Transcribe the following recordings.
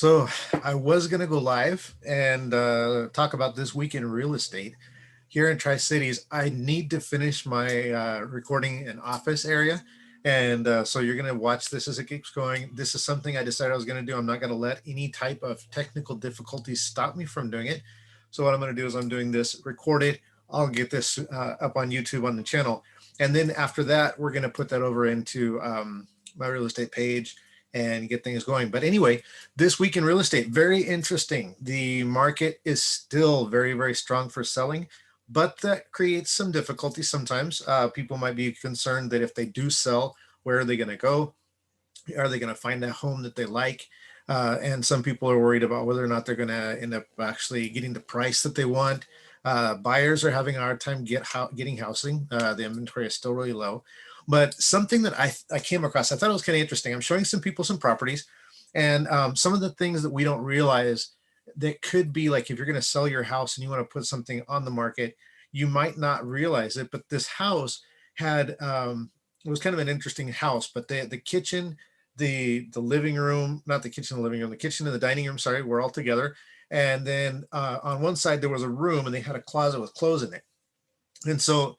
So I was going to go live and talk about this week in real estate here in Tri Cities. I need to finish my recording in office area. And so you're going to watch this as it keeps going. This is something I decided I was going to do. I'm not going to let any type of technical difficulties stop me from doing it. So what I'm going to do is I'm doing this recorded. I'll get this up on YouTube on the channel. And then after that, we're going to put that over into my real estate page and get things going. But anyway, this week in real estate, very interesting. The market is still very, very strong for selling, but that creates some difficulty sometimes. People might be concerned that if they do sell, where are they going to go? Are they going to find a home that they like? And some people are worried about whether or not they're going to end up actually getting the price that they want. Buyers are having a hard time getting housing. The inventory is still really low. But something that I came across, I thought it was kind of interesting. I'm showing some people some properties, and some of the things that we don't realize that could be like if you're going to sell your house and you want to put something on the market, you might not realize it. But this house had it was kind of an interesting house, but the kitchen, the living room, not the kitchen, the living room, the kitchen and the dining room, sorry, were all together. And then on one side there was a room and they had a closet with clothes in it. And so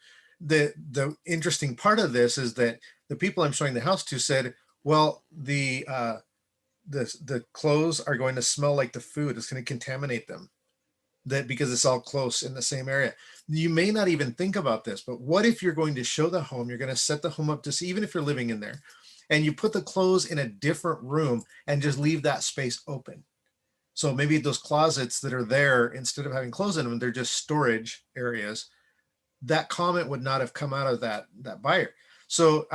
the interesting part of this is that the people I'm showing the house to said, well, the clothes are going to smell like the food. It's going to contaminate them. That because it's all close in the same area. You may not even think about this, but what if you're going to show the home, you're going to set the home up to see, even if you're living in there, and you put the clothes in a different room and just leave that space open. So maybe those closets that are there, instead of having clothes in them, they're just storage areas. That comment would not have come out of that buyer. So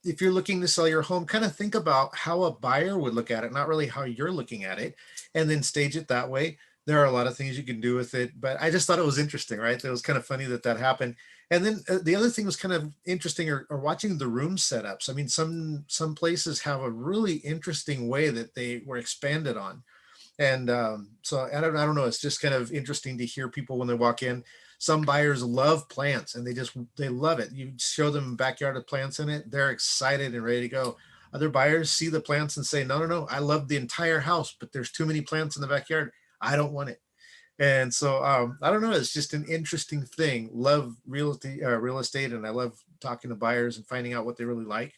if you're looking to sell your home, kind of think about how a buyer would look at it, not really how you're looking at it, and then stage it that way. There are a lot of things you can do with it, but I just thought it was interesting, right? It was kind of funny that happened. And then the other thing was kind of interesting, or watching the room setups. I mean, some places have a really interesting way that they were expanded on. And so I don't know. It's just kind of interesting to hear people when they walk in. Some buyers love plants and they love it. You show them a backyard with plants in it, they're excited and ready to go. Other buyers see the plants and say, no, no, no, I love the entire house, but there's too many plants in the backyard. I don't want it. And so I don't know. It's just an interesting thing. Love real estate, and I love talking to buyers and finding out what they really like.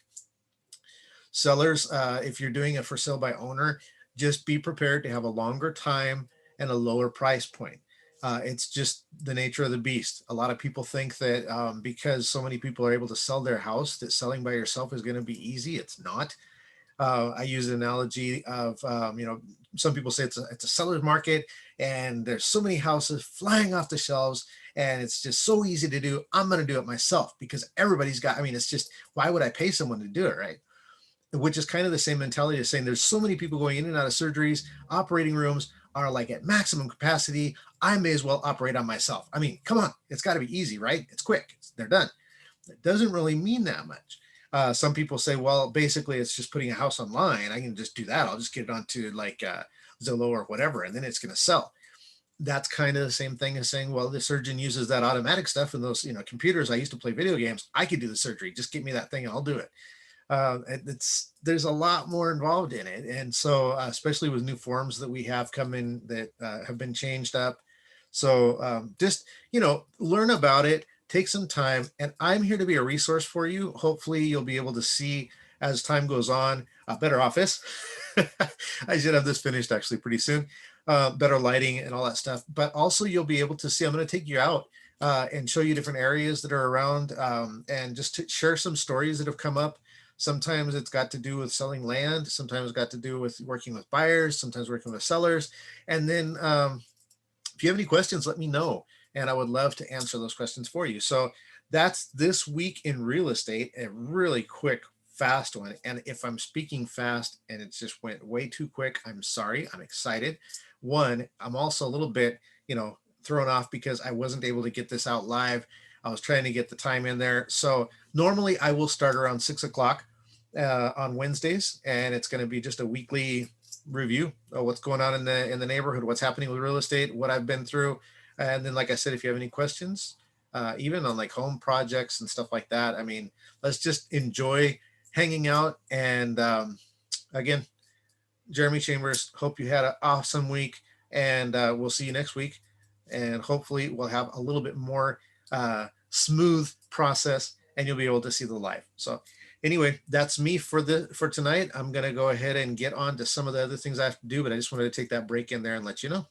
Sellers, if you're doing it for sale by owner, just be prepared to have a longer time and a lower price point. It's just the nature of the beast. A lot of people think that because so many people are able to sell their house, that selling by yourself is going to be easy. It's not. I use an analogy of, some people say it's a seller's market and there's so many houses flying off the shelves and it's just so easy to do. I'm going to do it myself because everybody's got, I mean, it's just, why would I pay someone to do it, right? Which is kind of the same mentality as saying there's so many people going in and out of surgeries. Operating rooms are like at maximum capacity. I may as well operate on myself. I mean, come on, it's got to be easy, right? It's quick. They're done. It doesn't really mean that much. Some people say, well, basically it's just putting a house online. I can just do that. I'll just get it onto like Zillow or whatever, and then it's going to sell. That's kind of the same thing as saying, well, the surgeon uses that automatic stuff and those, computers. I used to play video games. I could do the surgery. Just give me that thing and I'll do it. There's a lot more involved in it, and so especially with new forms that we have come in that have been changed up. So just learn about it, take some time, and I'm here to be a resource for you. Hopefully you'll be able to see as time goes on a better office. I should have this finished actually pretty soon. Better lighting and all that stuff, but also you'll be able to see, I'm going to take you out and show you different areas that are around, and just to share some stories that have come up. Sometimes it's got to do with selling land. Sometimes it's got to do with working with buyers, sometimes working with sellers. And then if you have any questions, let me know. And I would love to answer those questions for you. So that's this week in real estate, a really quick, fast one. And if I'm speaking fast and it just went way too quick, I'm sorry. I'm excited. One, I'm also a little bit, thrown off because I wasn't able to get this out live. I was trying to get the time in there. So normally I will start around 6 o'clock on Wednesdays, and it's going to be just a weekly review of what's going on in the neighborhood, what's happening with real estate, what I've been through. And then, like I said, if you have any questions, even on like home projects and stuff like that, I mean, let's just enjoy hanging out. And again, Jeremy Chambers, hope you had an awesome week, and we'll see you next week. And hopefully, we'll have a little bit more smooth process, and you'll be able to see the live. So, anyway, that's me for tonight. I'm gonna go ahead and get on to some of the other things I have to do, but I just wanted to take that break in there and let you know.